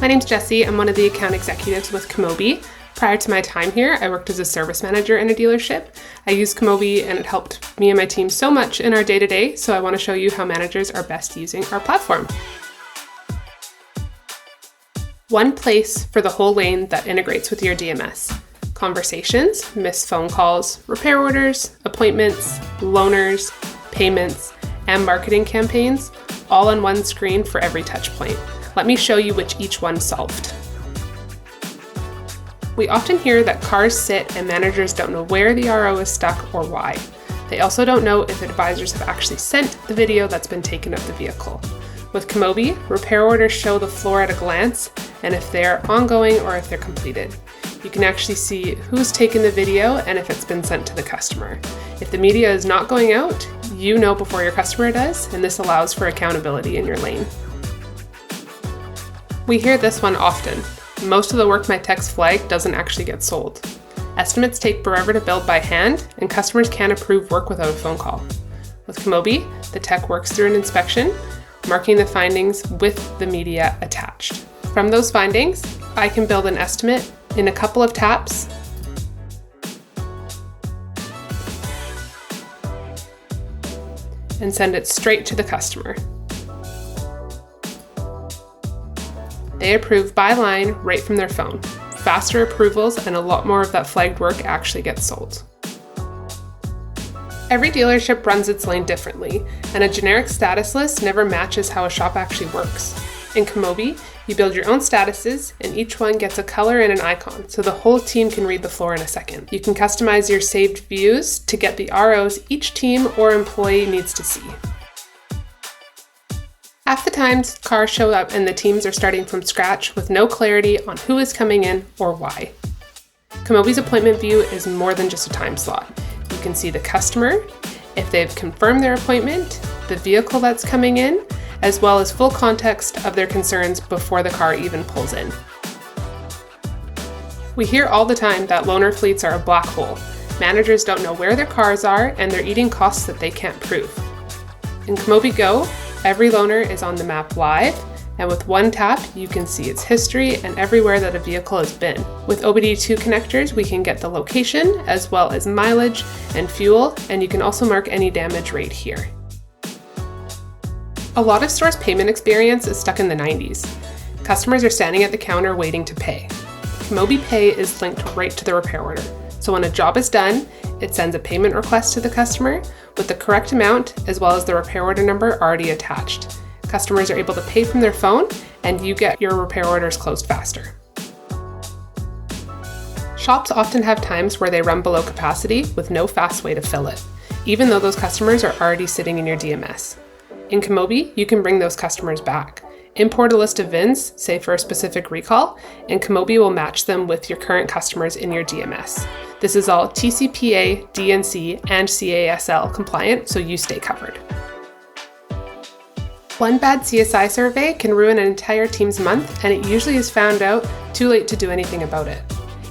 My name's Jessi. I'm one of the account executives with Kimoby. Prior to my time here, I worked as a service manager in a dealership. I used Kimoby and it helped me and my team so much in our day-to-day, so I want to show you how managers are best using our platform. One place for the whole lane that integrates with your DMS. Conversations, missed phone calls, repair orders, appointments, loaners, payments, and marketing campaigns, all on one screen for every touch point. Let me show you which each one solved. We often hear that cars sit and managers don't know where the RO is stuck or why. They also don't know if advisors have actually sent the video that's been taken of the vehicle. With Kimoby, repair orders show the floor at a glance and if they're ongoing or if they're completed. You can actually see who's taken the video and if it's been sent to the customer. If the media is not going out, you know before your customer does, and this allows for accountability in your lane. We hear this one often. Most of the work my techs flag doesn't actually get sold. Estimates take forever to build by hand, and customers can't approve work without a phone call. With Kimoby, the tech works through an inspection, marking the findings with the media attached. From those findings, I can build an estimate in a couple of taps and send it straight to the customer. They approve by line right from their phone. Faster approvals and a lot more of that flagged work actually gets sold. Every dealership runs its lane differently, and a generic status list never matches how a shop actually works. In Kimoby, you build your own statuses, and each one gets a color and an icon, so the whole team can read the floor in a second. You can customize your saved views to get the ROs each team or employee needs to see. Half the times, cars show up and the teams are starting from scratch with no clarity on who is coming in or why. Kimoby's appointment view is more than just a time slot. You can see the customer, if they've confirmed their appointment, the vehicle that's coming in, as well as full context of their concerns before the car even pulls in. We hear all the time that loaner fleets are a black hole. Managers don't know where their cars are and they're eating costs that they can't prove. In Kimoby Go, every loaner is on the map live, and with one tap, you can see its history and everywhere that a vehicle has been. With OBD2 connectors, we can get the location, as well as mileage and fuel, and you can also mark any damage right here. A lot of stores' payment experience is stuck in the 90s. Customers are standing at the counter waiting to pay. Kimoby Pay is linked right to the repair order, so when a job is done, it sends a payment request to the customer with the correct amount as well as the repair order number already attached. Customers are able to pay from their phone and you get your repair orders closed faster. Shops often have times where they run below capacity with no fast way to fill it, even though those customers are already sitting in your DMS. In Kimoby, you can bring those customers back. Import a list of VINs, say for a specific recall, and Kimoby will match them with your current customers in your DMS. This is all TCPA, DNC, and CASL compliant, so you stay covered. One bad CSI survey can ruin an entire team's month, and it usually is found out too late to do anything about it.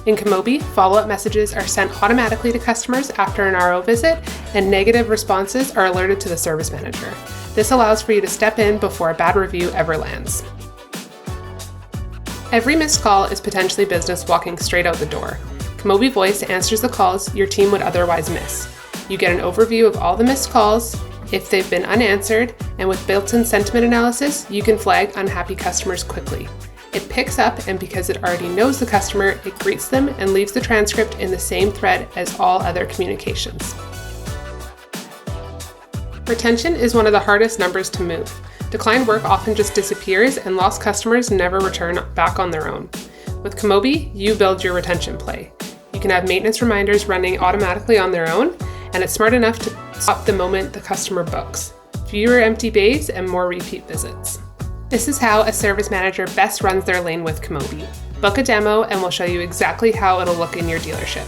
In Kimoby, follow-up messages are sent automatically to customers after an RO visit, and negative responses are alerted to the service manager. This allows for you to step in before a bad review ever lands. Every missed call is potentially business walking straight out the door. Kimoby Voice answers the calls your team would otherwise miss. You get an overview of all the missed calls, if they've been unanswered, and with built-in sentiment analysis, you can flag unhappy customers quickly. It picks up, and because it already knows the customer, it greets them and leaves the transcript in the same thread as all other communications. Retention is one of the hardest numbers to move. Declined work often just disappears and lost customers never return back on their own. With Kimoby, you build your retention play. You can have maintenance reminders running automatically on their own, and it's smart enough to stop the moment the customer books. Fewer empty bays and more repeat visits. This is how a service manager best runs their lane with Kimoby. Book a demo and we'll show you exactly how it'll look in your dealership.